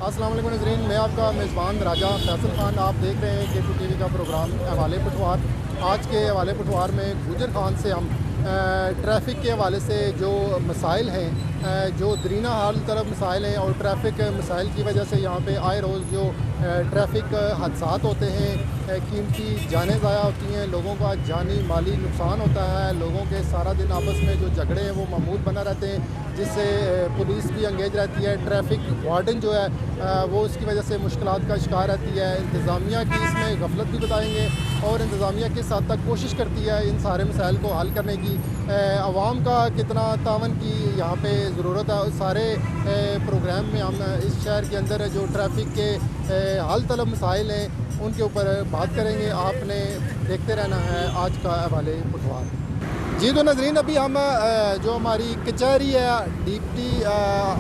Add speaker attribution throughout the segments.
Speaker 1: अस्सलाम वालेकुम नाज़रीन, मैं आपका मेज़बान राजा फैसल खान। आप देख रहे हैं के2 टीवी का प्रोग्राम हवाले पटवार। आज के हवाले पटवार में गुजर खान से हम ट्रैफ़िक के हवाले से जो मसाइल हैं, जो दरीना हाल तरफ मसाइल हैं और ट्रैफ़िक मसाइल की वजह से यहाँ पे आए रोज़ जो ट्रैफ़िक हादसात होते हैं, कीमती जानें ज़ाया होती हैं, लोगों का जानी माली नुकसान होता है, लोगों के सारा दिन आपस में जो झगड़े हैं वो मामूल बना रहते हैं, जिससे पुलिस भी एंगेज रहती है। ट्रैफ़िक वार्डन जो है वो इसकी वजह से मुश्किलात का शिकार रहती है। इंतज़ामिया की इसमें गफलत भी बताएंगे और इंतज़ामिया किस हद तक कोशिश करती है इन सारे मसाइल को हल करने की। आवाम का कितना तावन की यहाँ पे ज़रूरत है। सारे प्रोग्राम में हम इस शहर के अंदर जो ट्रैफ़िक के हल तलब मसाइल हैं उनके ऊपर बात करेंगे। आपने देखते रहना है आज का हवाले पटवार। जी तो नाज़रीन, अभी हम जो हमारी कचहरी है, डिप्टी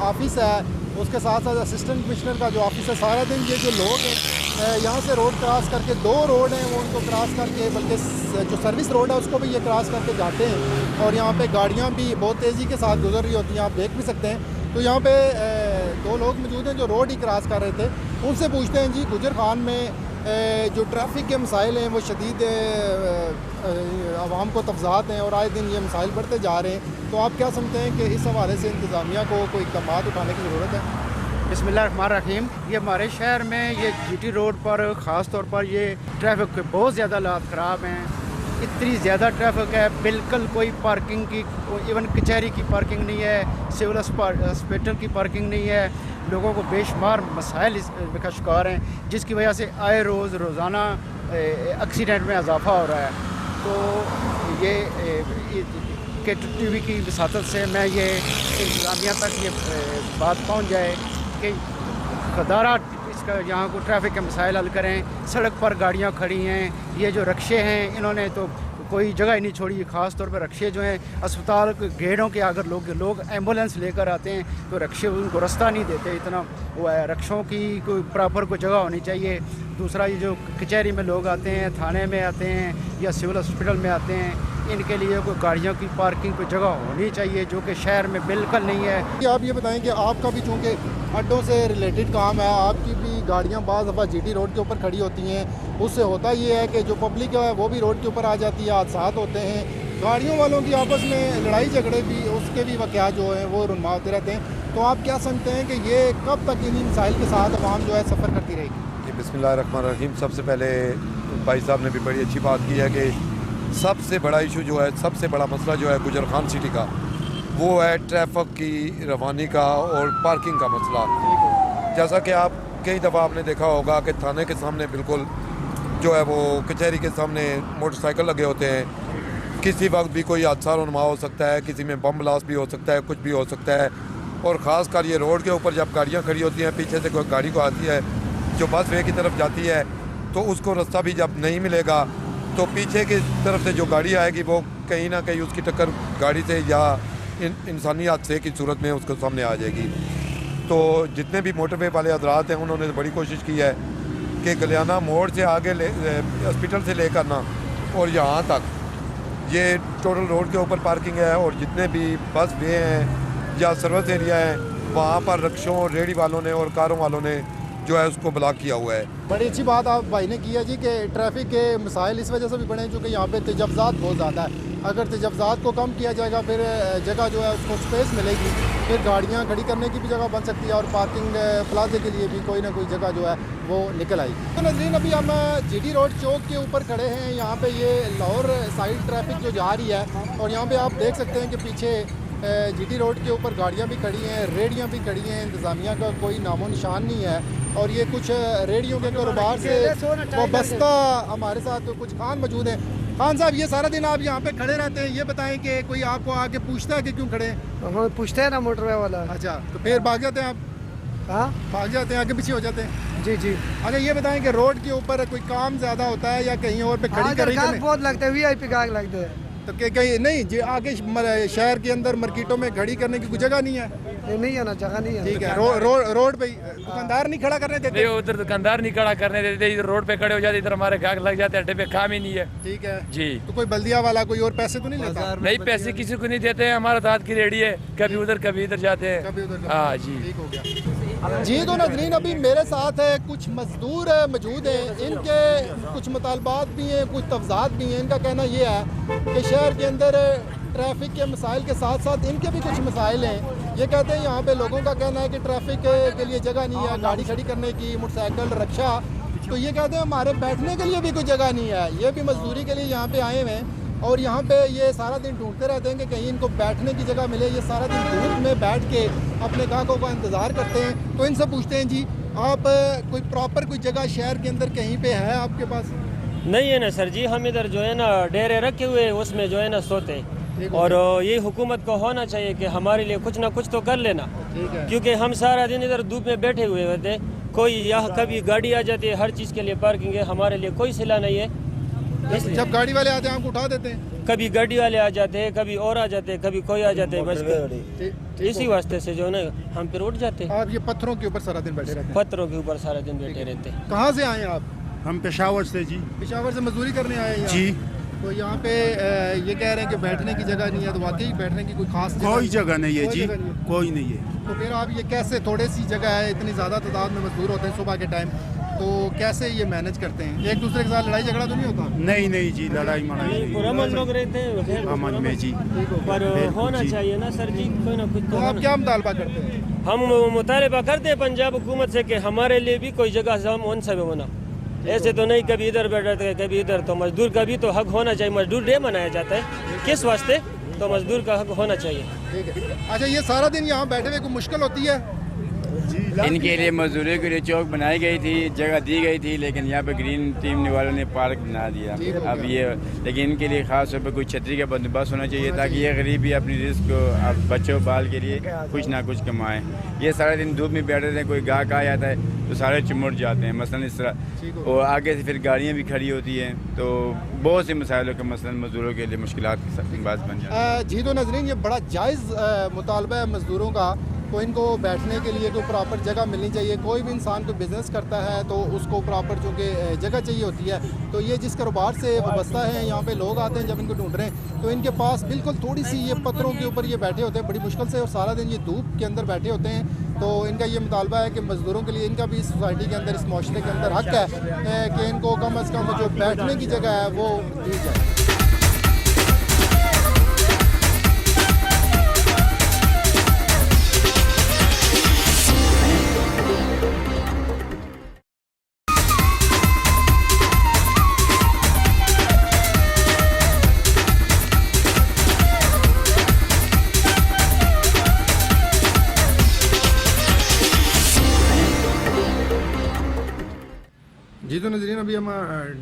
Speaker 1: ऑफिस है, उसके साथ साथ असिस्टेंट कमिश्नर का जो ऑफिस है, सारा दिन ये जो लोग हैं यहाँ से रोड क्रॉस करके, 2 रोड हैं वो उनको क्रॉस करके, बल्कि जो सर्विस रोड है उसको भी ये क्रॉस करके जाते हैं और यहाँ पे गाड़ियाँ भी बहुत तेज़ी के साथ गुजर रही होती हैं, आप देख भी सकते हैं। तो यहाँ पे 2 लोग मौजूद हैं जो रोड ही क्रॉस कर रहे थे। उनसे पूछते हैं जी, गुजर खान में जो ट्रैफ़िक के मसाइल हैं वो शदीद आवाम को तफ़ज़ात हैं और आए दिन ये मसाइल बढ़ते जा रहे हैं, तो आप क्या समझते हैं कि इस हवाले से इंतज़ामिया को कोई इक़दाम उठाने की ज़रूरत है?
Speaker 2: बिस्मिल्लाहिर्रहमानिर्रहीम। ये हमारे शहर में ये जीटी रोड पर ख़ास तौर पर ये ट्रैफिक के बहुत ज़्यादा हालात ख़राब हैं। इतनी ज़्यादा ट्रैफिक है, बिल्कुल कोई पार्किंग की, इवन कचहरी की पार्किंग नहीं है, सिविल हॉस्पिटल की पार्किंग नहीं है। लोगों को बेशुमार मसाइल का शिकार हैं, जिसकी वजह से आए रोज़ाना एक्सीडेंट में इजाफा हो रहा है। तो ये के2 की वसातत से मैं ये इंतज़ामिया तक ये बात पहुंच जाए कि खदारा इसका यहाँ को ट्रैफिक के मसाइल हल करें। सड़क पर गाड़ियाँ खड़ी हैं, ये जो रक्शे हैं इन्होंने तो कोई जगह ही नहीं छोड़ी। ख़ास तौर पर रक्शे जो हैं अस्पताल के गेटों के अगर लोग एम्बुलेंस लेकर आते हैं तो रक्शे उनको रास्ता नहीं देते, इतना वो है। रक्षों की कोई प्रॉपर कोई जगह होनी चाहिए। दूसरा, ये जो कचहरी में लोग आते हैं, थाने में आते हैं या सिविल हॉस्पिटल में आते हैं, इनके लिए कोई गाड़ियों की पार्किंग की जगह होनी चाहिए, जो कि शहर में बिल्कुल नहीं है।
Speaker 1: आप ये बताएं कि आपका भी चूँकि अड्डों से रिलेटेड काम है, आपकी भी गाड़ियाँ बाज़ दफ़ा जीटी रोड के ऊपर खड़ी होती हैं, उससे होता ये है कि जो पब्लिक है वो भी रोड के ऊपर आ जाती है, हादसात होते हैं, गाड़ियों वालों की आपस में लड़ाई झगड़े भी, उसके भी वाक़यात जो हैं वो रुनमा होते रहते हैं। तो आप क्या समझते हैं कि ये कब तक इन मसाइल के साथ आवाम जो है सफ़र करती रहेगी?
Speaker 3: बिस्मिल्लाहिर्रहमानिर्रहीम। सबसे पहले भाई साहब ने भी बड़ी अच्छी बात की है कि सबसे बड़ा इशू जो है, सबसे बड़ा मसला जो है गुजर खान सिटी का, वो है ट्रैफिक की रवानी का और पार्किंग का मसला। जैसा कि आप कई दफ़ा आपने देखा होगा कि थाने के सामने बिल्कुल जो है वो कचहरी के सामने मोटरसाइकिल लगे होते हैं। किसी वक्त भी कोई हादसा रुनमा हो सकता है, किसी में बम ब्लास्ट भी हो सकता है, कुछ भी हो सकता है। और ख़ास कर ये रोड के ऊपर जब गाड़ियाँ खड़ी होती हैं, पीछे से कोई गाड़ी को आती है जो बस वे की तरफ जाती है, तो उसको रास्ता भी जब नहीं मिलेगा तो पीछे की तरफ से जो गाड़ी आएगी वो कहीं ना कहीं उसकी टक्कर गाड़ी से या इंसानी हादसे की सूरत में उसके सामने आ जाएगी। तो जितने भी मोटरवे वाले हजरात हैं उन्होंने बड़ी कोशिश की है कि गलियाना मोड़ से आगे हॉस्पिटल से लेकर ना और यहाँ तक ये टोटल रोड के ऊपर पार्किंग है, और जितने भी बस वे हैं या सर्विस एरिया हैं वहाँ पर रक्षों, रेडी वालों ने और कारों वालों ने जो है उसको ब्लॉक किया हुआ है।
Speaker 1: बड़ी अच्छी बात आप भाई ने की है जी कि ट्रैफिक के मसाइल इस वजह से भी बढ़े हैं क्योंकि यहाँ पे तजव्वुज़ात बहुत ज़्यादा है। अगर तजव्वुज़ात को कम किया जाएगा फिर जगह जो है उसको स्पेस मिलेगी, फिर गाड़ियाँ खड़ी करने की भी जगह बन सकती है और पार्किंग प्लाजे के लिए भी कोई ना कोई जगह जो है वो निकल आई। तो नाज़रीन, अभी हम जीटी रोड चौक के ऊपर खड़े हैं। यहाँ पे ये लाहौर साइड ट्रैफिक जो जा रही है और यहाँ पे आप देख सकते हैं कि पीछे जीटी रोड के ऊपर गाड़ियाँ भी खड़ी हैं, रेडियाँ भी खड़ी हैं, इंतज़ामिया का कोई नामो निशान नहीं है। और ये कुछ रेडियो के कारोबार से वाबस्ता हमारे साथ कुछ खान मौजूद हैं। खान साहब, ये सारा दिन आप यहाँ पे खड़े रहते हैं, ये बताएं कि कोई आपको आके पूछता है कि क्यों खड़े हैं?
Speaker 2: हमें पूछते हैं ना मोटरवे वाला।
Speaker 1: अच्छा, तो फिर भाग जाते हैं आप?
Speaker 2: हाँ,
Speaker 1: भाग जाते हैं, आगे पीछे हो जाते हैं?
Speaker 2: जी जी।
Speaker 1: अच्छा, ये बताएं कि रोड के ऊपर कोई काम ज़्यादा होता है या कहीं और पे खड़ी कर
Speaker 2: बहुत लगते हैं, VIP गाहक लगते हैं।
Speaker 1: तो कहीं नहीं जी, आगे शहर के अंदर मार्केटों में खड़ी करने की कोई जगह नहीं है?
Speaker 2: नहीं है ना, जगह नहीं है।
Speaker 1: ठीक है, रोड पे दुकानदार नहीं खड़ा करने देते?
Speaker 4: उधर दुकानदार नहीं खड़ा करने देते, इधर रोड पे खड़े हो जाते, इधर हमारे गाहक लग जाते हैं, अड्डे पे काम ही नहीं है।
Speaker 1: ठीक है
Speaker 4: जी।
Speaker 1: तो कोई बल्दिया वाला कोई और पैसे तो नहीं लेता?
Speaker 4: नहीं, पैसे किसी को नहीं देते हैं, हमारा दांत की रेडी है, कभी उधर कभी इधर जाते हैं।
Speaker 1: कभी उधर
Speaker 4: हाँ जी।
Speaker 1: ठीक हो गया। जी तो नाज़रीन, अभी मेरे साथ है कुछ मज़दूर मौजूद हैं। इनके कुछ मुतालबात भी हैं, कुछ तफज़ात भी हैं। इनका कहना ये है कि शहर के अंदर ट्रैफिक के मसाइल के साथ साथ इनके भी कुछ मसाइल हैं। ये कहते हैं यहाँ पे लोगों का कहना है कि ट्रैफिक के लिए जगह नहीं है गाड़ी खड़ी करने की, मोटरसाइकिल, रक्षा। तो ये कहते हैं हमारे बैठने के लिए भी कोई जगह नहीं है। ये भी मजदूरी के लिए यहाँ पे आए हुए हैं और यहाँ पे ये सारा दिन ढूंढते रहते हैं कि कहीं इनको बैठने की जगह मिले। ये सारा दिन धूप में बैठ के अपने ग्राहकों का इंतज़ार करते हैं। तो इनसे पूछते हैं, जी आप कोई प्रॉपर कोई जगह शहर के अंदर कहीं पे है आपके पास?
Speaker 5: नहीं है ना सर जी, हम इधर जो है ना डेरे रखे हुए उसमें जो है ना सोते। और ये हुकूमत को होना चाहिए कि हमारे लिए कुछ ना कुछ तो कर लेना, क्योंकि हम सारा दिन इधर धूप में बैठे हुए होते। कोई यहाँ कभी गाड़ी आ जाती है, हर चीज़ के लिए पार्किंग है, हमारे लिए कोई सिला नहीं है।
Speaker 1: जब गाड़ी वाले आते हैं आपको उठा देते हैं?
Speaker 5: कभी गाड़ी वाले आ जाते हैं, कभी और आ जाते हैं, कभी कोई आ जाते हैं, बस इसी वास्ते से जो है ना हम फिर उठ जाते हैं।
Speaker 1: आप ये पत्थरों के ऊपर सारा दिन बैठे रहते हैं?
Speaker 5: पत्थरों के ऊपर सारा दिन बैठे रहते हैं।
Speaker 1: कहाँ से आए हैं आप?
Speaker 2: हम पेशावर से जी।
Speaker 1: पेशावर से मजदूरी करने आए हैं
Speaker 2: जी।
Speaker 1: तो यहाँ पे ये कह रहे हैं कि बैठने की जगह नहीं है। तो वाकई बैठने की कोई खास
Speaker 2: कोई जगह नहीं है जी, कोई नहीं है।
Speaker 1: तो फिर आप ये कैसे, थोड़ी सी जगह है, इतनी ज़्यादा तादाद में मजदूर होते हैं सुबह के टाइम, तो कैसे ये मैनेज करते हैं? एक दूसरे के साथ लड़ाई झगड़ा तो नहीं होता?
Speaker 2: नहीं नहीं जी, लड़ाई मड़ाई
Speaker 5: पुरअमन लोग रहते हैं
Speaker 2: अमन में जी।
Speaker 5: पर होना चाहिए ना सर जी, कोई ना कुछ
Speaker 1: तो आप क्या मुतालबा करते हैं?
Speaker 5: हम मुतालबा करते हैं पंजाब हुकूमत से कि हमारे लिए भी कोई जगह हम उन सब होना। ऐसे तो नहीं कभी इधर बैठते हैं कभी इधर। तो मजदूर का भी तो हक होना चाहिए। मजदूर डे मनाया जाता है किस वास्ते? तो मजदूर का हक होना चाहिए।
Speaker 1: ठीक है। अच्छा, ये सारा दिन यहाँ बैठे हुए कोई मुश्किल होती है?
Speaker 6: इनके लिए मजदूरी के लिए चौक बनाई गई थी, जगह दी गई थी, लेकिन यहाँ पे ग्रीन टीम वालों ने पार्क बना दिया। अब ये लेकिन इनके लिए खास तौर पर कोई छतरी का बंदोबस्त होना चाहिए ताकि ये गरीब भी अपनी रिस्क को अब बच्चों बाल के लिए कुछ ना कुछ कमाएं। ये सारे दिन धूप में बैठे थे, कोई गाहक आ जाता है तो सारे चिमट जाते हैं मसलन इस तरह, और आगे से फिर गाड़ियाँ भी खड़ी होती हैं। तो बहुत से मसाइलों के मसलन मजदूरों के लिए मुश्किलात की बात बन जाती है।
Speaker 1: जी तो नाज़रीन, ये बड़ा जायज़ मुतालबा है मज़दूरों का। तो इनको बैठने के लिए कोई प्रॉपर जगह मिलनी चाहिए। कोई भी इंसान कोई बिज़नेस करता है तो उसको प्रॉपर चूँकि जगह चाहिए होती है। तो ये जिस कारोबार से वाबस्ता है, यहाँ पे लोग आते हैं जब इनको ढूंढ रहे हैं तो इनके पास बिल्कुल थोड़ी सी ये पत्थरों के ऊपर ये बैठे होते हैं बड़ी मुश्किल से, और सारा दिन ये धूप के अंदर बैठे होते हैं। तो इनका ये मुतालबा है कि मज़दूरों के लिए इनका भी इस सोसाइटी के अंदर, इस माशरे के अंदर हक़ है कि इनको कम अज़ कम जो बैठने की जगह है वो दी जाए। जी तो नाज़रीन, अभी हम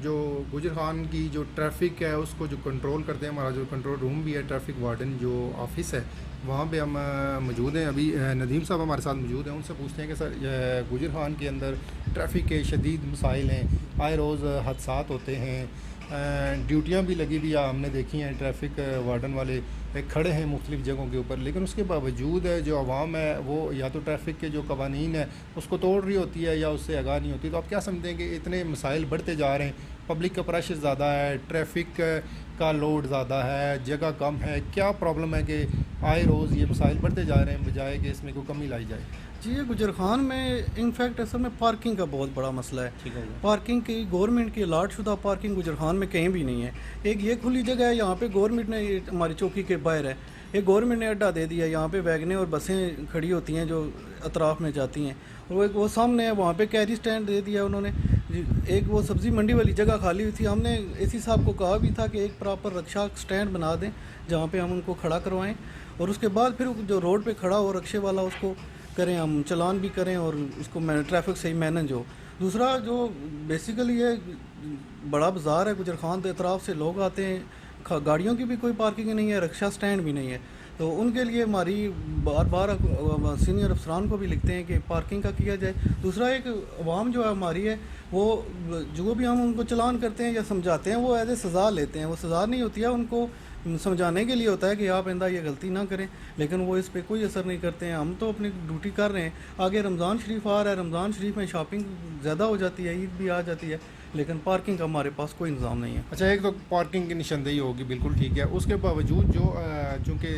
Speaker 1: जो गुजर खान की जो ट्रैफिक है उसको जो कंट्रोल करते हैं, हमारा जो कंट्रोल रूम भी है, ट्रैफिक वार्डन जो ऑफिस है, वहाँ पे हम मौजूद हैं। अभी नदीम साहब हमारे साथ मौजूद हैं। उनसे पूछते हैं कि सर गुजर खान के अंदर ट्रैफिक के शदीद मसाइल हैं, आए रोज़ हादसात होते हैं, ड्यूटियाँ भी लगी हुई हमने देखी हैं, ट्रैफिक वार्डन वाले खड़े हैं मुख्तलिफ़ जगहों के ऊपर, लेकिन उसके बावजूद है जो आवाम है वो या तो ट्रैफिक के जो कवानीन है उसको तोड़ रही होती है या उससे आगाह नहीं होती। तो आप क्या समझते हैं कि इतने मसाइल बढ़ते जा रहे हैं, पब्लिक का प्रेशर ज़्यादा है, ट्रैफिक का लोड ज़्यादा है, जगह कम है, क्या प्रॉब्लम है कि आए रोज़ ये मसाइल बढ़ते जा रहे हैं बजाय कि इसमें कोई कमी लाई जाए?
Speaker 7: जी, ये गुजर खान में इनफैक्ट असल में पार्किंग का बहुत बड़ा मसला है। पार्किंग की गवर्नमेंट की अलाट शुदा पार्किंग गुजर खान में कहीं भी नहीं है। एक ये खुली जगह है, यहाँ पे गवर्नमेंट ने, ये हमारी चौकी के बाहर है, ये गवर्नमेंट ने अड्डा दे दिया। यहाँ पे वैगनें और बसें खड़ी होती हैं जो अतराफ़ में जाती हैं, और वो सामने है, वहाँ पे कैरी स्टैंड दे दिया उन्होंने। एक वो सब्ज़ी मंडी वाली जगह खाली हुई थी, हमने एसी साहब को कहा भी था कि एक प्रॉपर रक्षा स्टैंड बना दें जहाँ पे हम उनको खड़ा करवाएं, और उसके बाद फिर जो रोड पे खड़ा हो रक्शे वाला उसको करें, हम चलान भी करें और उसको ट्रैफिक सही मैनेज हो। दूसरा जो बेसिकली ये बड़ा बाज़ार है गुजर खान के अतराफ़ से लोग आते हैं, गाड़ियों की भी कोई पार्किंग नहीं है, रक्षा स्टैंड भी नहीं है। तो उनके लिए हमारी बार बार सीनियर अफसरान को भी लिखते हैं कि पार्किंग का किया जाए। दूसरा एक अवाम जो है हमारी है, वो जो भी हम उनको चलान करते हैं या समझाते हैं वो एज ए सज़ा लेते हैं। वो सज़ा नहीं होती है, उनको समझाने के लिए होता है कि आप इंदा ये गलती ना करें, लेकिन वो इस पर कोई असर नहीं करते हैं। हम तो अपनी ड्यूटी कर रहे हैं। आगे रमज़ान शरीफ आ रहा है, रमज़ान शरीफ में शॉपिंग ज़्यादा हो जाती है, ईद भी आ जाती है, लेकिन पार्किंग का हमारे पास कोई इंतज़ाम नहीं है।
Speaker 1: अच्छा, एक तो पार्किंग की निशानदेही होगी, बिल्कुल ठीक है। उसके बावजूद जो चूँकि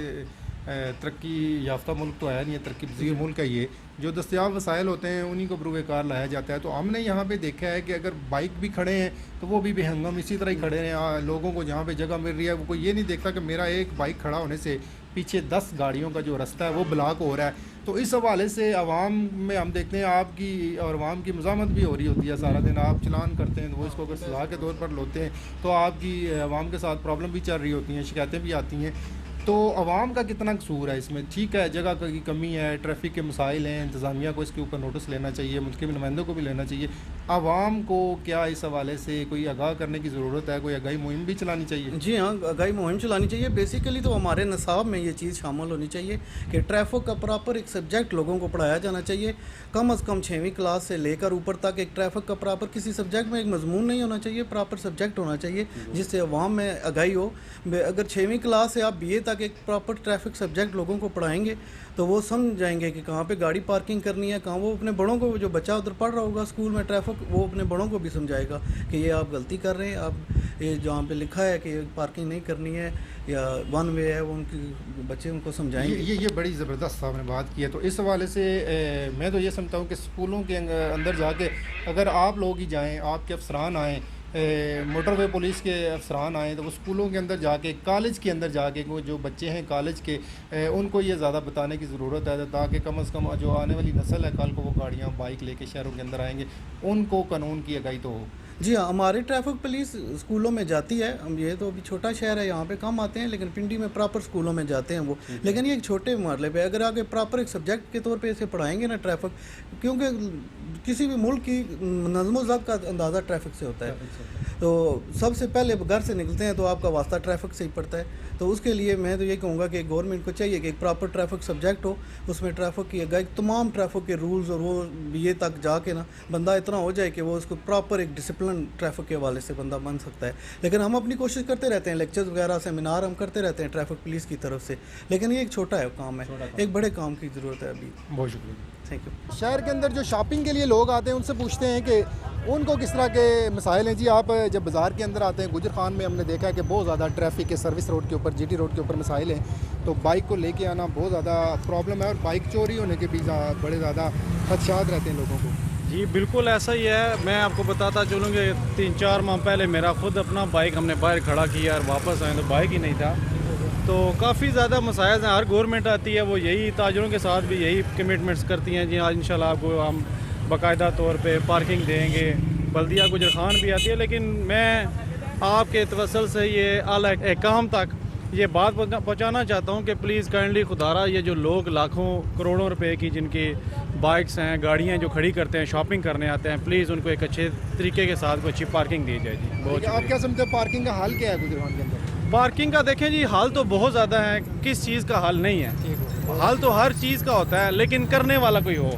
Speaker 1: तरक्की याफ्ता मुल्क तो है नहीं है, तरक्की पजीर मुल्क है ये। जो दस्तियाब वसाइल होते हैं उन्हीं को बरूए कार लाया जाता है। तो हमने यहाँ पे देखा है कि अगर बाइक भी खड़े हैं तो वो भी बेहंगम इसी तरह ही खड़े हैं। लोगों को जहाँ पे जगह मिल रही है वो कोई ये नहीं देखता कि मेरा एक बाइक खड़ा होने से पीछे 10 गाड़ियों का जो रास्ता है वो ब्लॉक हो रहा है। तो इस हवाले से आवाम में हम देखते हैं आपकी और आवाम की मज़ामत भी हो रही होती है। सारा दिन आप चलान करते हैं तो वो इसको अगर सलाह के तौर पर लोते हैं तो आपकी आवाम के साथ प्रॉब्लम भी चल रही होती हैं, शिकायतें भी आती हैं। तो आवाम का कितना कसूर है इसमें? ठीक है, जगह की कमी है, ट्रैफिक के मसाइल हैं, इंतज़ामिया को इसके ऊपर नोटिस लेना चाहिए, मुल्क के नुमाइंदों को भी लेना चाहिए। आवाम को क्या इस हवाले से कोई आगाह करने की ज़रूरत है? कोई आगाही मुहिम भी चलानी चाहिए?
Speaker 7: जी हाँ, आगाही मुहिम चलानी चाहिए। बेसिकली तो हमारे निसाब में ये चीज़ शामिल होनी चाहिए कि ट्रैफिक का प्रॉपर एक सब्जेक्ट लोगों को पढ़ाया जाना चाहिए। कम अज़ कम 6वीं क्लास से लेकर ऊपर तक एक ट्रैफिक का प्रॉपर किसी सब्जेक्ट में एक मजमून नहीं होना चाहिए, प्रॉपर सब्जेक्ट होना चाहिए जिससे अवाम में आगाही हो। अगर 6वीं क्लास से आप BA तक एक प्रॉपर ट्रैफिक सब्जेक्ट लोगों को पढ़ाएंगे तो वो समझ जाएंगे कि कहाँ पे गाड़ी पार्किंग करनी है, कहाँ वो अपने बड़ों को, जो बच्चा उधर पढ़ रहा होगा स्कूल में ट्रैफिक, वो अपने बड़ों को भी समझाएगा कि ये आप गलती कर रहे हैं, आप ये जहाँ पे लिखा है कि पार्किंग नहीं करनी है या वन वे है, वो उनके बच्चे उनको समझाएंगे।
Speaker 1: ये बड़ी ज़बरदस्त आपने बात की है। तो इस हवाले से मैं तो ये समझता हूँ कि स्कूलों के अंदर जाके अगर आप लोग ही जाएँ, आपके अफसरान आएँ, मोटरवे पुलिस के अफसरान आए तो वो स्कूलों के अंदर जाके, कॉलेज के अंदर जाके, वो जो बच्चे हैं कॉलेज के, उनको ये ज़्यादा बताने की ज़रूरत है ताकि कम अज़ कम जो आने वाली नस्ल है कल को वो गाड़ियाँ बाइक लेके शहरों के अंदर आएंगे, उनको कानून की आगाही तो हो।
Speaker 7: जी हाँ, हमारी ट्रैफिक पुलिस स्कूलों में जाती है। हम ये तो अभी छोटा शहर है, यहाँ पे कम आते हैं, लेकिन पिंडी में प्रॉपर स्कूलों में जाते हैं वो। लेकिन ये एक छोटे मरले पे अगर आगे प्रॉपर एक सब्जेक्ट के तौर पे इसे पढ़ाएंगे ना ट्रैफिक, क्योंकि किसी भी मुल्क की नज़्म ज़ब्त का अंदाज़ा ट्रैफिक से होता है। तो सबसे पहले घर से निकलते हैं तो आपका वास्ता ट्रैफिक से ही पड़ता है। तो उसके लिए मैं तो ये कहूँगा कि गवर्नमेंट को चाहिए कि एक प्रॉपर ट्रैफिक सब्जेक्ट हो, उसमें ट्रैफिक की आगाही, तमाम ट्रैफिक के रूल्स, और वो BA तक जाके ना बंदा इतना हो जाए कि वो उसको प्रॉपर एक डिसिप्लिन ट्रैफिक के हवाले से बंदा बन सकता है। लेकिन हम अपनी कोशिश करते रहते हैं, लेक्चर्स वगैरह, सेमिनार हम करते रहते हैं ट्रैफिक पुलिस की तरफ से, लेकिन ये एक छोटा है काम है, एक बड़े काम की ज़रूरत है अभी।
Speaker 1: बहुत शुक्रिया,
Speaker 7: थैंक यू।
Speaker 1: शहर के अंदर जो शॉपिंग के लिए लोग आते हैं उनसे पूछते हैं कि उनको किस तरह के मसाइल हैं। जी, आप जब बाज़ार के अंदर आते हैं, गुजर खान में हमने देखा है कि बहुत ज़्यादा ट्रैफिक के सर्विस रोड के ऊपर, GT रोड के ऊपर मसाइल हैं। तो बाइक को लेके आना बहुत ज़्यादा प्रॉब्लम है और बाइक चोरी होने के भी बड़े ज़्यादा खदशात रहते हैं लोगों को।
Speaker 8: जी बिल्कुल ऐसा ही है। मैं आपको बताता चलूँ कि 3-4 माह पहले मेरा ख़ुद अपना बाइक हमने बाहर खड़ा किया और वापस आए तो बाइक ही नहीं था। तो काफ़ी ज़्यादा मसाइल हैं। हर गवर्नमेंट आती है वो यही ताजरों के साथ भी यही कमिटमेंट्स करती हैं, जी आज इंशाल्लाह आपको हम बाकायदा तौर पे पार्किंग देंगे। बल्दिया गुजर खान भी आती है, लेकिन मैं आपके तवसल से ये आला काम तक ये बात पहुंचाना चाहता हूं कि प्लीज़ काइंडली खुदारा ये जो लोग लाखों करोड़ों रुपए की जिनकी बाइक्स हैं, गाड़ियां जो खड़ी करते हैं, शॉपिंग करने आते हैं, प्लीज़ उनको एक अच्छे तरीके के साथ कोई अच्छी पार्किंग दी जाए जी। बहुत
Speaker 1: आप क्या समझते हैं पार्किंग का हाल क्या है गुजर खान के अंदर?
Speaker 8: पार्किंग का देखें जी, हाल तो बहुत ज़्यादा है, किस चीज़ का हाल नहीं है। हाल तो हर चीज़ का होता है, लेकिन करने वाला कोई हो।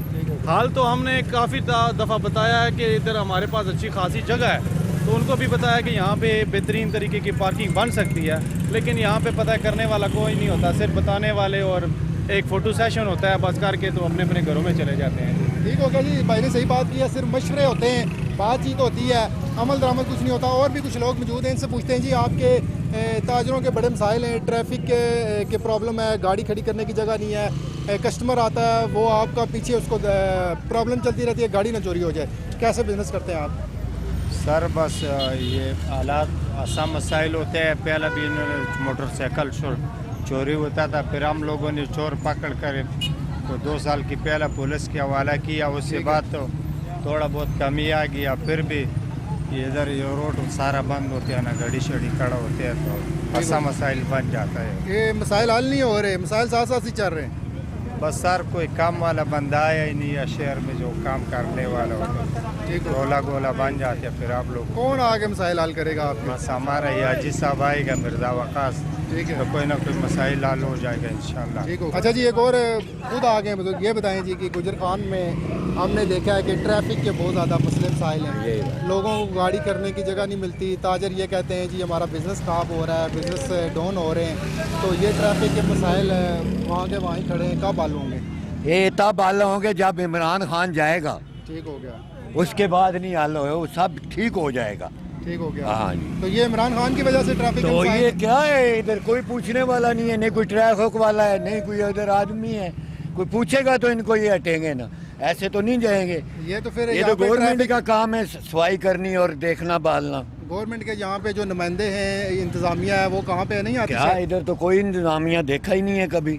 Speaker 8: हाल तो हमने काफ़ी दफ़ा बताया है कि इधर हमारे पास अच्छी खासी जगह है, तो उनको भी बताया कि यहाँ पे बेहतरीन तरीके की पार्किंग बन सकती है, लेकिन यहाँ पे पता है करने वाला कोई नहीं होता, सिर्फ बताने वाले और एक फ़ोटो सेशन होता है बस करके तो अपने अपने घरों में चले जाते हैं।
Speaker 1: ठीक हो गया जी, भाई ने सही बात की है। सिर्फ मशवरे होते हैं, बातचीत होती है, अमल दरामद कुछ नहीं होता। और भी कुछ लोग मौजूद हैं, इनसे पूछते हैं जी आपके ताजरों के बड़े मसाइल हैं, ट्रैफिक के प्रॉब्लम है, गाड़ी खड़ी करने की जगह नहीं है, कस्टमर आता है वो आपका पीछे उसको प्रॉब्लम चलती रहती है, गाड़ी ना चोरी हो जाए, कैसे बिजनेस करते हैं आप?
Speaker 9: सर बस ये हालात आसान मसाइल होते हैं। पहले भी इन्होंने मोटरसाइकिल चोरी होता था, फिर हम लोगों ने चोर पकड़ कर तो 2 साल की पहले पुलिस के हवाला किया। उसके बाद तो थोड़ा बहुत कमी आ गया, फिर भी इधर ये रोड सारा बंद होते हैं ना, गाड़ी शड़ी खड़ा होते हैं तो ऐसा मसाइल बन जाता है।
Speaker 1: ये मसाइल हल नहीं हो रहे, मसाइल साथ साथ ही चल रहे हैं।
Speaker 9: बस सर कोई काम वाला बंदा आया ही नहीं है शहर में जो काम करने वाला होता है, गोला गोला बन जाते हैं। फिर आप लोग
Speaker 1: कौन आगे मसाइल हल करेगा आपके?
Speaker 9: बस हमारा याजी साहब आएगा, मिर्जा वकास,
Speaker 1: ठीक है,
Speaker 9: तो कोई ना कोई मसाइल हल हो जाएगा इंशाल्लाह।
Speaker 1: ठीक हो। अच्छा जी, एक और खुद आ गए मतलब ये बताएं जी कि गुजर खान में हमने देखा है कि ट्रैफिक के बहुत ज़्यादा मसले मसाइल हैं, लोगों को गाड़ी करने की जगह नहीं मिलती। ताजर ये कहते हैं जी हमारा बिज़नेस खराब हो रहा है, बिज़नेस डाउन हो रहे हैं, तो ये ट्रैफिक के मसाइल वहाँ के वहीं खड़े हैं, कब हल होंगे?
Speaker 10: ये तब हल होंगे जब इमरान खान जाएगा,
Speaker 1: ठीक हो गया,
Speaker 10: उसके बाद नहीं हल हो, सब ठीक हो जाएगा।
Speaker 1: ठीक हो गया।
Speaker 3: हाँ जी।
Speaker 1: तो ये इमरान खान की वजह से ट्रैफिक
Speaker 10: तो ये क्या है, इधर कोई पूछने वाला नहीं है, नहीं कोई ट्रैफिक वाला है, नहीं कोई उधर आदमी है, कोई पूछेगा तो इनको ये हटेंगे ना, ऐसे तो नहीं जाएंगे।
Speaker 1: ये तो फिर
Speaker 10: ये तो गवर्नमेंट का काम है सफाई करनी और देखना बालना।
Speaker 1: गवर्नमेंट के यहाँ पे जो नुमाइंदे हैं, इंतजामिया है, वो कहाँ पे नहीं आते?
Speaker 10: क्या इधर तो कोई इंतजामिया देखा ही नहीं है कभी,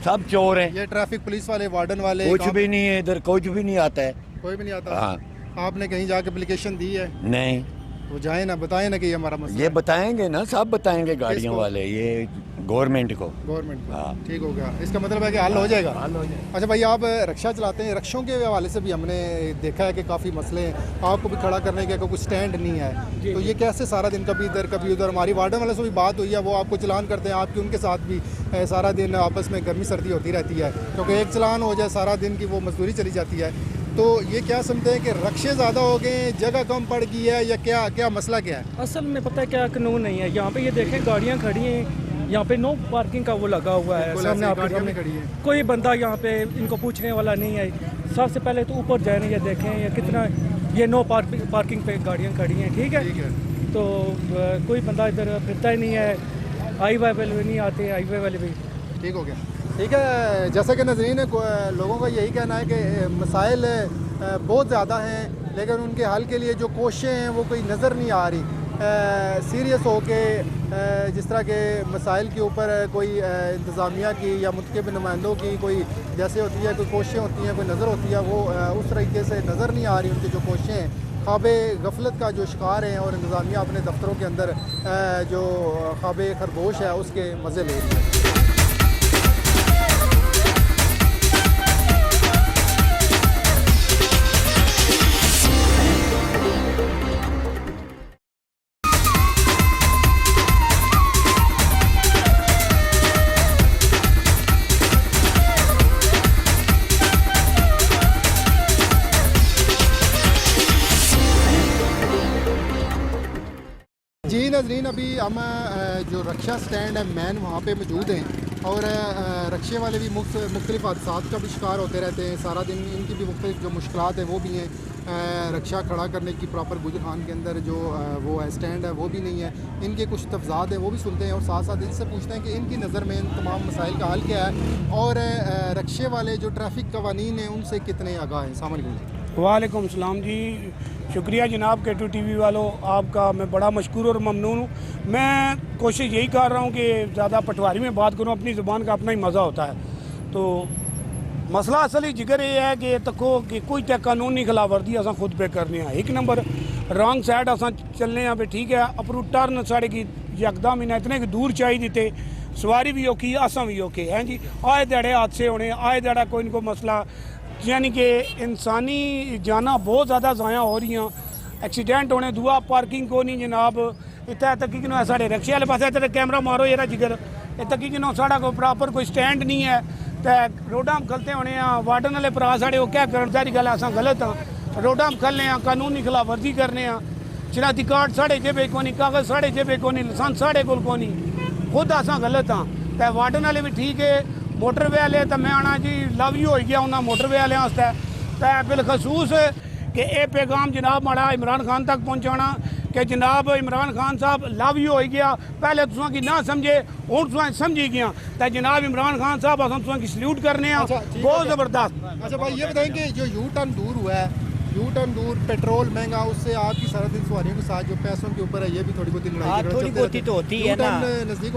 Speaker 10: सब चोर हैं।
Speaker 1: ये ट्रैफिक पुलिस वाले, वार्डन वाले
Speaker 10: कुछ भी नहीं है इधर, कुछ भी नहीं आता है।
Speaker 1: कोई भी नहीं आता?
Speaker 10: हाँ।
Speaker 1: आपने कहीं जाके एप्लीकेशन दी है?
Speaker 10: नहीं।
Speaker 1: वो जाए ना, बताए ना कि ये हमारा मसला
Speaker 10: ये बताएंगे ना, सब बताएंगे गाड़ियों वाले, ये गवर्नमेंट को।
Speaker 1: गवर्नमेंट को।
Speaker 10: हाँ।
Speaker 1: ठीक हो गया, इसका मतलब है कि हल हो जाएगा।
Speaker 10: हल हो जाएगा।
Speaker 1: अच्छा भाई, आप रक्षा चलाते हैं, रक्षों के हवाले से भी हमने देखा है कि काफ़ी मसले हैं, आपको भी खड़ा करने के कोई स्टैंड नहीं है, तो ये कैसे सारा दिन कभी इधर कभी उधर? हमारी वार्डन वाले से भी बात हुई है, वो आपको चलान करते हैं, आपकी उनके साथ भी सारा दिन आपस में गर्मी सर्दी होती रहती है, क्योंकि एक चलान हो जाए सारा दिन की वो मजदूरी चली जाती है। तो ये क्या समझते हैं कि रक्षे ज़्यादा हो गए, जगह कम पड़ गई है, या क्या क्या मसला क्या है?
Speaker 11: असल में पता है क्या, कानून नहीं है यहाँ पे। ये देखें गाड़ियाँ खड़ी हैं यहाँ पे, नो पार्किंग का वो लगा हुआ है सामने आपके सामने खड़ी है। कोई बंदा यहाँ पे इनको पूछने वाला नहीं है। सबसे पहले तो ऊपर जाए, ये देखें ये कितना, ये नो पार्किंग पे गाड़ियाँ खड़ी हैं, ठीक है। तो कोई बंदा इधर फिरता ही नहीं है, हाईवे वाले भी नहीं आते, हाईवे वाले भी।
Speaker 1: ठीक हो गया, ठीक है। जैसा कि नाज़रीन, लोगों का यही कहना है कि मसाइल बहुत ज़्यादा हैं, लेकिन उनके हल के लिए जो कोशिशें हैं वो कोई नज़र नहीं आ रही। सीरियस हो के जिस तरह के मसाइल के ऊपर कोई इंतज़ामिया की या मुतक़िब नुमाइंदों की कोई जैसे होती है, कोई कोशिशें होती हैं, कोई नज़र होती है, वो उस तरीके से नज़र नहीं आ रही उनकी जो कोशिशें हैं। ख्वाबे गफलत का जो शिकार हैं और इंतज़ामिया अपने दफ्तरों के अंदर जो ख्वाबे खरगोश है उसके मज़े ले रही है। जी नाज़रीन, अभी हम जो रक्षा स्टैंड है मैन, वहाँ पे मौजूद हैं और रक्षे वाले भी मुख्तलिफ हादसात का भी शिकार होते रहते हैं सारा दिन। इनकी भी मुख्तलिफ जो मुश्किलात है वो भी हैं। रक्षा खड़ा करने की प्रॉपर गुजर खान के अंदर जो वो है स्टैंड है वो भी नहीं है। इनके कुछ तफजात हैं वो भी सुनते हैं और साथ साथ इनसे पूछते हैं कि इनकी नज़र में इन तमाम मसाइल का हल क्या है और रक्षे वाले जो ट्रैफिक कवानीन हैं उनसे कितने आगाह हैं। अस्सलाम वालेकुम।
Speaker 12: वालेकुम सलाम जी, शुक्रिया जनाब K2 TV वालों, आपका मैं बड़ा मशकूर और ममनून हूँ। मैं कोशिश यही कर रहा हूँ कि ज़्यादा पटवारी में बात करूँ, अपनी ज़ुबान का अपना ही मज़ा होता है। तो मसला असल ही जिक्र ये है कि तको कि कोई तक कानूनी खिलाफ वर्जी अस खुद पे करने हैं। एक नंबर रॉन्ग साइड अस चलने पे, ठीक है, अपरू टर्न साढ़े की यकदम इन्हें इतने दूर चाहिए थे, सवारी भी औखी असा भी औखे हैं जी। आए दहाड़े हादसे होने, आए दहाड़ा कोई ना कोई मसला, यानी कि इंसानी जाना बहुत ज़्यादा ज़ाया हो रही हैं, एक्सीडेंट होने। दुआ पार्किंग को नहीं जनाब, इतना तकी कि साढ़े रक्षे वाले पास इतना कैमरा मारो यार जिगर, तकी कि साढ़ा कोई प्रॉपर कोई स्टैंड नहीं है, तो रोडा खलते होने वार्डन वाले भरा साढ़े वो क्या करन, सारी गल अस गलत हाँ, रोडा खलने कानूनी खिलाफ वर्जी करने, शनाती कार्ड साढ़े जेबे को नहीं, कागज़ साढ़े जेबे को नहीं, लाइसेंस साढ़े को नहीं, खुद अस गलत हाँ। तो वार्डन वाले भी ठीक है, मोटरवे वाले तो मैं आना जी लव यू हो गया उन्होंने मोटरवे वाले वास्ते। तो बिलखसूस कि यह पैगाम जनाब माड़ा इमरान खान तक पहुँचाना कि जनाब इमरान खान साहब लव यू हो गया, पहले तुसा की ना समझे हूँ तुसा समझी गया, तो जनाब इमरान खान साहब अस तुसा की सल्यूट करने बहुत ज़बरदस्त।
Speaker 1: अच्छा भाई, ये बताएं कि जो यू टर्न दूर हुआ है, यू टर्न दूर, पेट्रोल महंगा, उससे आपकी सारा दिन सवारियों के साथ जो पैसों के ऊपर है ये भी थोड़ी बहुत लड़ाई
Speaker 13: थोड़ी बहुत तो होती है ना,
Speaker 1: नज़दीक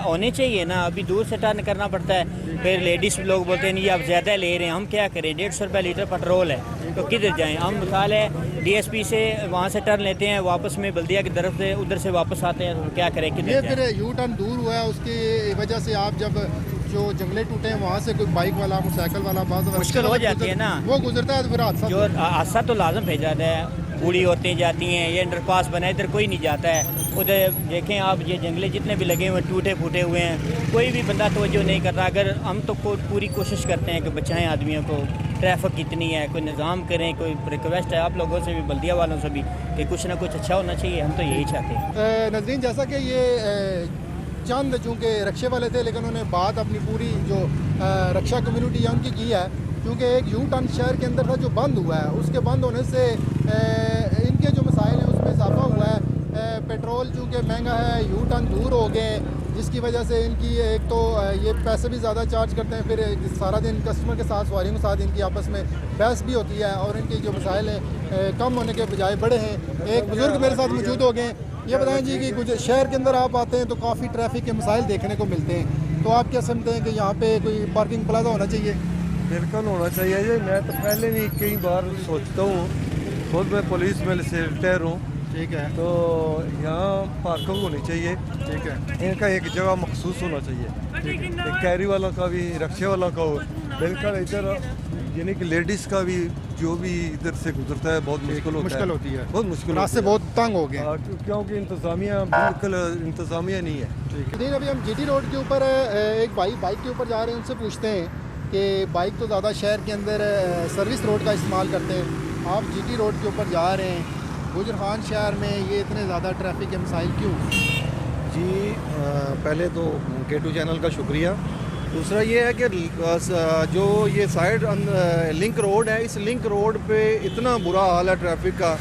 Speaker 13: होने चाहिए ना। अभी दूर से टर्न करना पड़ता है, फिर लेडीज़ लोग बोलते हैं नहीं आप ज़्यादा ले रहे हैं, हम क्या करें, 150 रुपये लीटर पेट्रोल है तो किधर जाएं हम। मिसाल है DSP से वहाँ से टर्न लेते हैं, वापस में बल्दिया की तरफ से उधर से वापस आते हैं, तो क्या करें किधर
Speaker 1: ये फिर यू टर्न दूर हुआ है, उसकी वजह से आप जब जो जंगले टूटे हैं वहाँ से कोई बाइक वाला मोटरसाइकिल वाला बात
Speaker 13: मुश्किल हो जाती है ना,
Speaker 1: वो गुजरता है तो फिर हादसा,
Speaker 13: जो हादसा तो लाजम भेज जाता है। बूढ़ी औरतें जाती हैं, ये अंडरपास बना इधर कोई नहीं जाता है, उधर देखें आप ये जंगले जितने भी लगे हुए टूटे फूटे हुए हैं, कोई भी बंदा तवज्जो नहीं कर रहा। अगर हम तो पूरी कोशिश करते हैं कि बचाएं आदमियों को, ट्रैफिक कितनी है, कोई निज़ाम करें, कोई रिक्वेस्ट है आप लोगों से भी, बल्दिया वालों से भी, कि कुछ ना कुछ अच्छा होना चाहिए, हम तो यही चाहते हैं।
Speaker 1: नज़रीन, जैसा कि ये चंद चूँकि रक्षे वाले थे, लेकिन उन्होंने बात अपनी पूरी जो रक्षा कम्युनिटी है उनकी की है, क्योंकि एक यू टर्न शहर के अंदर था जो बंद हुआ है, उसके बंद होने से इनके जो मसाइल हैं उसमें इजाफा हुआ है। पेट्रोल चूँकि महंगा है, यू टर्न दूर हो गए, जिसकी वजह से इनकी एक तो ये पैसे भी ज़्यादा चार्ज करते हैं, फिर सारा दिन कस्टमर के साथ, सवारियों के साथ इनकी आपस में बहस भी होती है और इनकी जो मसाइल हैं कम होने के बजाय बड़े हैं। एक बुज़ुर्ग मेरे साथ मौजूद हो गए। ये बताएं जी कि कुछ शहर के अंदर आप आते हैं तो काफ़ी ट्रैफिक के मसाइल देखने को मिलते हैं, तो आप क्या समझते हैं कि यहाँ पे कोई पार्किंग प्लाजा होना चाहिए?
Speaker 14: बिल्कुल होना चाहिए जी। मैं तो पहले भी कई बार सोचता हूँ, खुद मैं पुलिस में से रिटायर हूँ,
Speaker 1: ठीक है,
Speaker 14: तो यहाँ पार्किंग होनी चाहिए,
Speaker 1: ठीक है,
Speaker 14: इनका एक जगह मखसूस होना चाहिए, एक कैरी वाला का भी, रिक्शे वाला का हो, बिल्कुल इधर यानी कि लेडीज़ का भी जो भी इधर से गुजरता है बहुत मुश्किल
Speaker 1: होती है,
Speaker 14: बहुत मुश्किल,
Speaker 1: रास्ते बहुत तंग हो गए
Speaker 14: क्योंकि इंतज़ामिया बिल्कुल इंतज़ामिया नहीं है।
Speaker 1: ठीक है, अभी हम जीटी रोड के ऊपर एक भाई बाइक के ऊपर जा रहे हैं, उनसे पूछते हैं कि बाइक तो ज़्यादा शहर के अंदर सर्विस रोड का इस्तेमाल करते हैं, आप जीटी रोड के ऊपर जा रहे हैं, गुजर खान शहर में ये इतने ज़्यादा ट्रैफिक के मसाइल क्यों?
Speaker 15: जी पहले तो K2 चैनल का शुक्रिया। दूसरा ये है कि जो ये साइड लिंक रोड है, इस लिंक रोड पे इतना बुरा हाल है ट्रैफिक का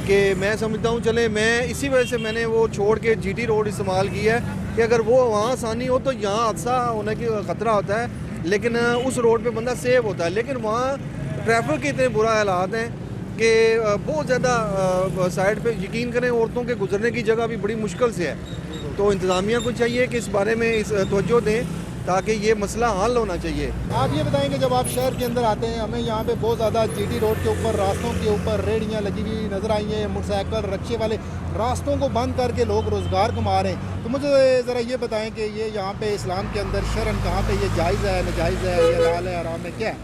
Speaker 15: कि मैं समझता हूँ चले मैं इसी वजह से मैंने वो छोड़ के जीटी रोड इस्तेमाल की है कि अगर वो वहाँ आसानी हो तो यहाँ हादसा होने की ख़तरा होता है, लेकिन उस रोड पे बंदा सेफ होता है। लेकिन वहाँ ट्रैफिक के इतने बुरा हालात हैं कि बहुत ज़्यादा साइड पे यकीन करें औरतों के गुजरने की जगह भी बड़ी मुश्किल से है। तो इंतज़ामिया को चाहिए कि इस बारे में इस तवज्जो दें ताकि ये मसला हल होना चाहिए।
Speaker 1: आप ये बताएंगे जब आप शहर के अंदर आते हैं, हमें यहाँ पे बहुत ज़्यादा जीटी रोड के ऊपर रास्तों के ऊपर रेहड़ियाँ लगी हुई नज़र आई हैं, मोटरसाइकिल रिक्शे वाले रास्तों को बंद करके लोग रोज़गार कमा रहे हैं, तो मुझे ज़रा ये बताएं कि ये यहाँ पे इस्लाम के अंदर शरन कहाँ पे ये जायज़ है, नाजायज़ है, ये हलाल है, हराम है, क्या है?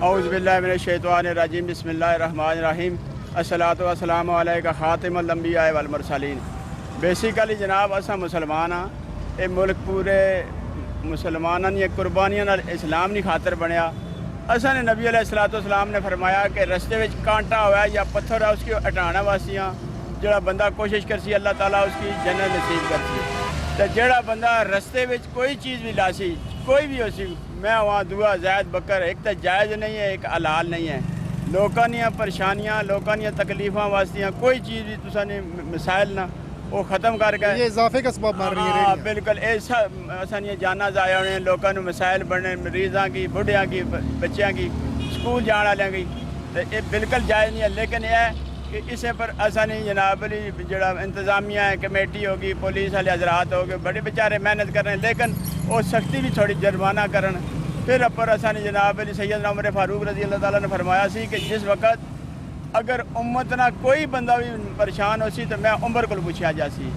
Speaker 6: औज़ु बिल्लाहि मिनश शैतानिर रजीम, बिस्मिल्लाहिर रहमानिर रहीम, अस्सलातु वस्सलामु अलैका खातिमुल अंबिया वल मुरसलीन। बेसिकली जनाब असा मुसलमान हाँ, ये मुल्क पूरे मुसलमानों ने कुर्बानियां इस्लाम की खातर बनया। असा ने नबी अलैहिस्सलाम ने फरमाया कि रस्ते में कांटा हुआ है या पत्थर है उसकी हटाने वास्तियाँ जोड़ा बंदा कोशिश करसी अल्लाह ताला उसकी जन्नत नसीब करसी। तो जोड़ा बंदा रस्ते में कोई चीज़ भी लासी कोई भी हो सी, मैं वहाँ दुआ जैद बकर, एक तो जायज़ नहीं है, एक हलाल नहीं है। लोगों दी परेशानियाँ, लोगों दी तकलीफा वास्तियाँ कोई चीज़ भी तुसा ने मिसाइल ना वो ख़त्म कर गए, ये
Speaker 1: इजाफे का सबब मार रही है।
Speaker 6: हाँ बिल्कुल, ऐसा असानी जाना जाया होने लोगों को मिसाइल बनने, मरीज़ों की, बुढ़िया की, बच्चों की, स्कूल जाने वाले की, तो ये बिल्कुल जायज़ नहीं है। लेकिन यह है कि इसे पर असानी जनाब जरा इंतज़ामिया है, कमेटी होगी, पुलिस वाले हजरात हो गए, बड़े बेचारे मेहनत कर रहे हैं, लेकिन वो सख्ती भी थोड़ी जुर्माना करन। फिर अपर असानी जनाब सैयदना उमर फारूक रज़ी अल्लाह ताला ने फरमाया सी कि जिस वक़्त अगर उम्मत ना कोई बंदा भी परेशान हो सी तो मैं उमर को पूछा जासी।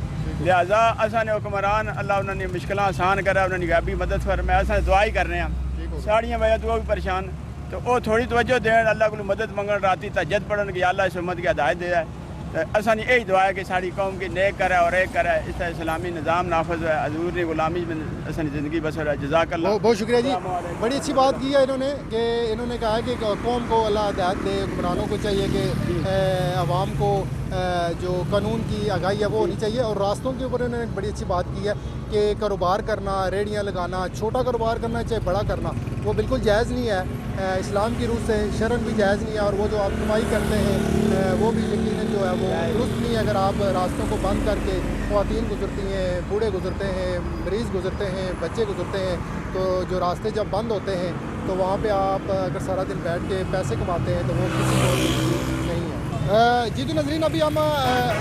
Speaker 6: लिहाजा असा ने हुक्मरान अल्लाह उन्होंने मुश्किल आसान करा, उन्होंने गैबी मदद कर, मैं असा दुआ ही कर रहे हैं साड़ियाँ वजह तो भी परेशान, तो वो थोड़ी तवज्जो दें, अल्लाह को मदद मंगन, राती तहज्जुद पढ़न कि अल्लाह इस उम्मत की हिदायत दे है। असा ने यही दुआ है कि साड़ी कौम की नेक करे और एक करे, इस इस्लामी निज़ाम नाफज है, हजूर ने गुलामी में असनी ज़िंदगी बसर है। जज़ाकल्लाह।
Speaker 1: बहुत शुक्रिया जी, बड़ी अच्छी बात की है इन्होंने कि इन्होंने कहा है कि कौम को अल्लाह हिदायत दे, हुक्मरानों को चाहिए कि आवाम को जो कानून की आगाही है वो होनी चाहिए। और रास्तों के ऊपर इन्होंने बड़ी अच्छी बात की है कि कारोबार करना, रेहड़ियाँ लगाना, छोटा कारोबार करना चाहे बड़ा करना, वो बिल्कुल जायज़ नहीं है, इस्लाम की रूह से शरन भी जायज़ नहीं है। और वो जो आप कमाई करते हैं वो भी यकीनन जो है वो दुरुस्त नहीं है। अगर आप रास्तों को बंद करके ख़वातीन गुजरती हैं, बूढ़े गुजरते हैं, मरीज़ गुजरते हैं, बच्चे गुजरते हैं, तो जो रास्ते जब बंद होते हैं तो वहाँ पे आप अगर सारा दिन बैठ के पैसे कमाते हैं तो वो किसी को नहीं है। जी तो नज़रीन, अभी हम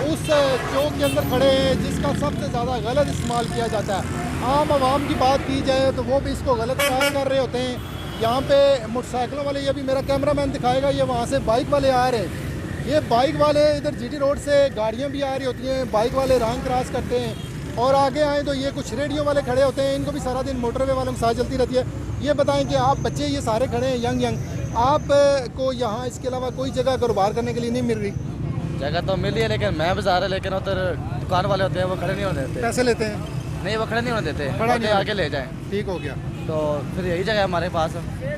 Speaker 1: उस चौक के अंदर खड़े हैं जिसका सबसे ज़्यादा गलत इस्तेमाल किया जाता है। आम आवाम की बात की जाए तो वो भी इसको गलत इस्तेमाल कर रहे होते हैं। यहाँ पे मोटरसाइकिलों वाले, ये भी मेरा कैमरामैन दिखाएगा, ये वहाँ से बाइक वाले आ रहे हैं, ये बाइक वाले इधर जीटी रोड से गाड़ियाँ भी आ रही होती हैं, बाइक वाले रांग क्रॉस करते हैं और आगे आए तो ये कुछ रेडियो वाले खड़े होते हैं, इनको भी सारा दिन मोटरवे वालों के साथ चलती रहती है। ये बताएं कि आप बच्चे ये सारे खड़े हैं यंग, आपको यहाँ इसके अलावा कोई जगह कारोबार करने के लिए नहीं मिल रही?
Speaker 16: जगह तो मिली है लेकिन मैं बाजार है, लेकिन उधर दुकान वाले होते हैं वो खड़े नहीं होने देते।
Speaker 1: पैसे लेते हैं?
Speaker 16: नहीं, वो खड़े नहीं होने देते,
Speaker 1: खड़ा नहीं
Speaker 16: आगे ले जाएं।
Speaker 1: ठीक हो गया,
Speaker 16: तो फिर यही जगह हमारे पास।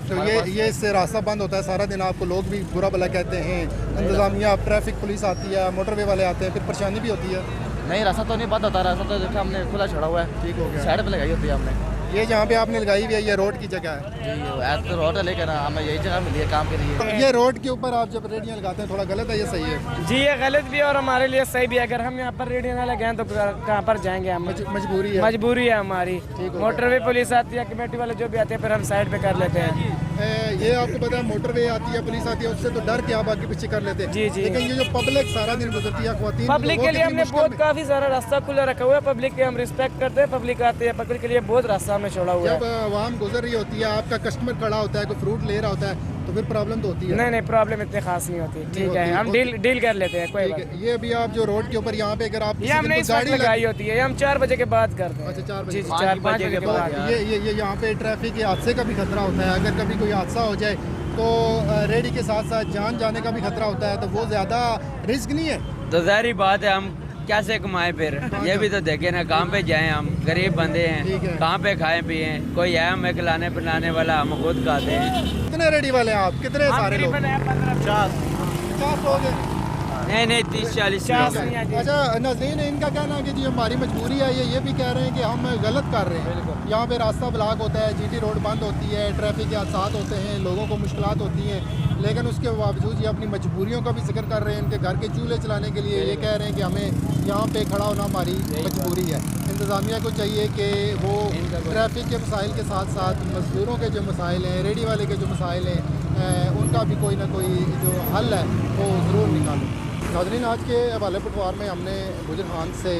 Speaker 1: तो ये इससे रास्ता बंद होता है सारा दिन, आपको लोग भी बुरा भला कहते हैं, इंतज़ामिया, ट्रैफिक पुलिस आती है, मोटरवे वाले आते हैं, फिर परेशानी भी होती है।
Speaker 16: नहीं, रास्ता तो नहीं बंद होता, रास्ता तो देखा हमने खुला छोड़ा हुआ है।
Speaker 1: ठीक हो गया,
Speaker 16: साइड पर लगाई होती है हमने।
Speaker 1: ये जहाँ पे आपने लगाई हुई है ये रोड की जगह है
Speaker 16: जी तो रोड है लेकिन हमें यही जगह मिली है काम के लिए।
Speaker 1: ये रोड के ऊपर आप जब रेडियाँ लगाते हैं थोड़ा गलत है, ये सही है?
Speaker 17: जी ये गलत भी है और हमारे लिए सही भी है। अगर हम यहाँ पर रेडियो ना लगाएं तो कहाँ पर जाएंगे हम? मजबूरी है हमारी। मोटरवे पुलिस आती है, कमेटी वाले जो भी आते हैं, फिर हम साइड पे कर लेते हैं।
Speaker 1: ये आपको पता है मोटरवे आती है, पुलिस आती है, उससे तो डर के आप आगे पीछे कर लेते हैं।
Speaker 17: जी जी।
Speaker 1: लेकिन ये जो पब्लिक सारा दिन गुजरती है, ख्वातीन
Speaker 17: पब्लिक के लिए हमने बहुत काफी सारा रास्ता खुला रखा हुआ है। पब्लिक के हम रिस्पेक्ट करते हैं, पब्लिक आती है, पब्लिक के लिए बहुत रास्ता हमने छोड़ा हुआ है।
Speaker 1: जब आवाम गुजर रही होती है, आपका कस्टमर खड़ा होता है, कोई फ्रूट ले रहा होता है, तो फिर प्रॉब्लम तो होती है?
Speaker 17: नहीं प्रॉब्लम इतनी खास नहीं होती। ठीक है, हम डील कर लेते हैं, कोई बात।
Speaker 1: ये अभी आप जो रोड के ऊपर यहाँ पे अगर आप
Speaker 17: ये हमने इस वक्त लगाई होती है, हम 4 बजे के बाद करते हैं।
Speaker 1: अच्छा 4 बजे?
Speaker 17: 4-5 बजे के बाद।
Speaker 1: ये यहाँ पे ट्रैफिक के हादसे का भी खतरा होता है। अगर कभी कोई हादसा हो जाए तो रेडी के साथ साथ जान जाने का भी खतरा होता है, तो वो ज़्यादा रिस्क नहीं है?
Speaker 6: तो ज़ाहिर बात है, हम कैसे कमाएं फिर? ये भी तो देखें ना, कहाँ पे जाएं हम? गरीब बंदे हैं, कहाँ पे खाएं पिएं? कोई है हमें खिलाने पिलाने वाला? हम खुद खाते हैं।
Speaker 1: कितने रेडी वाले हैं आप? कितने सारे लोग? 50 लोग हैं?
Speaker 6: नहीं 30-40।
Speaker 1: अच्छा नाज़रीन, इनका कहना है कि जी हमारी मजबूरी है। ये भी कह रहे हैं कि हम गलत कर रहे हैं। यहाँ पे रास्ता ब्लॉक होता है, जीटी रोड बंद होती है, ट्रैफिक के हादसा होते हैं, लोगों को मुश्किलात होती हैं, लेकिन उसके बावजूद ये अपनी मजबूरियों का भी जिक्र कर रहे हैं। इनके घर के चूल्हे चलाने के लिए ये कह रहे हैं कि हमें यहाँ पे खड़ा होना हमारी मजबूरी है। इंतज़ामिया को चाहिए कि वो ट्रैफिक के मसाइल के साथ साथ मजदूरों के जो मसाइल हैं, रेडी वाले के जो मसाइल हैं, उनका भी कोई ना कोई जो हल है वो ज़रूर निकालें। नाज़रीन, आज के हवाले पटवार में हमने गुजर खान से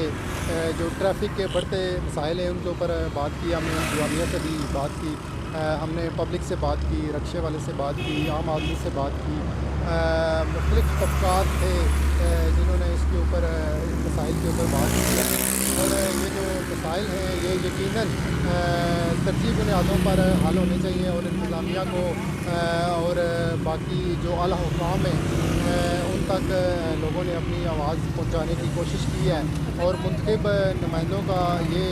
Speaker 1: जो ट्रैफिक के बढ़ते मसाइल हैं उनके ऊपर बात की। हमने इंतज़ामिया से भी बात की, हमने पब्लिक से बात की, रक्शे वाले से बात की, आम आदमी से बात की। मुख्तलिफ तबक़ात थे जिन्होंने इसके ऊपर मसाइल के ऊपर बात की। और ये जो मसाइल हैं ये यकीनन तरजीह बुनियादों पर हल होने चाहिए और इंतज़ामिया को और बाकी जो आला हुकाम हैं उन तक लोगों ने अपनी आवाज़ पहुंचाने की कोशिश की है। और मुंतखब नुमाइंदों का ये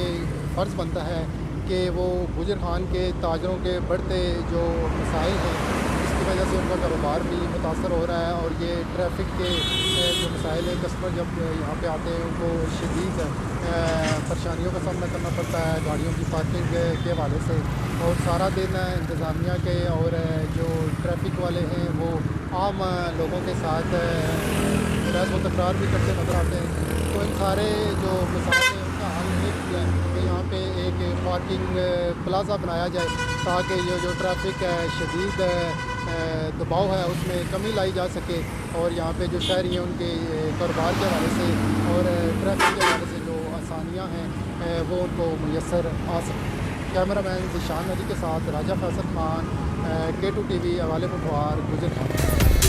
Speaker 1: फ़र्ज़ बनता है कि वो गुजर खान के ताजरों के बढ़ते जो मसाइल हैं इसकी वजह से उनका कारोबार भी मुतासर हो रहा है। और ये ट्रैफिक के जो मसाइल हैं, कस्टमर जब यहाँ पे आते हैं उनको शदीद परेशानियों का सामना करना पड़ता है गाड़ियों की पार्किंग के हवाले से। और सारा दिन इंतज़ामिया के और जो ट्रैफिक वाले हैं वो आम लोगों के साथ बहस व तकरार भी करते नज़र आते हैं। तो इन सारे जो मसाइल हैं उनका हल एक किया है कि यहाँ पे एक पार्किंग प्लाजा बनाया जाए ताकि ये जो ट्रैफिक है शदीद दबाव है उसमें कमी लाई जा सके और यहाँ पे जो शहरी हैं उनके कारोबार के हवाले से और ट्रैफिक के हवाले से जो आसानियाँ हैं वो उनको मुयसर आ सकें। कैमरामैन ज़िशान अली के साथ राजा फैसल खान, K2 TV, हवाले पटवार, गुजर खान।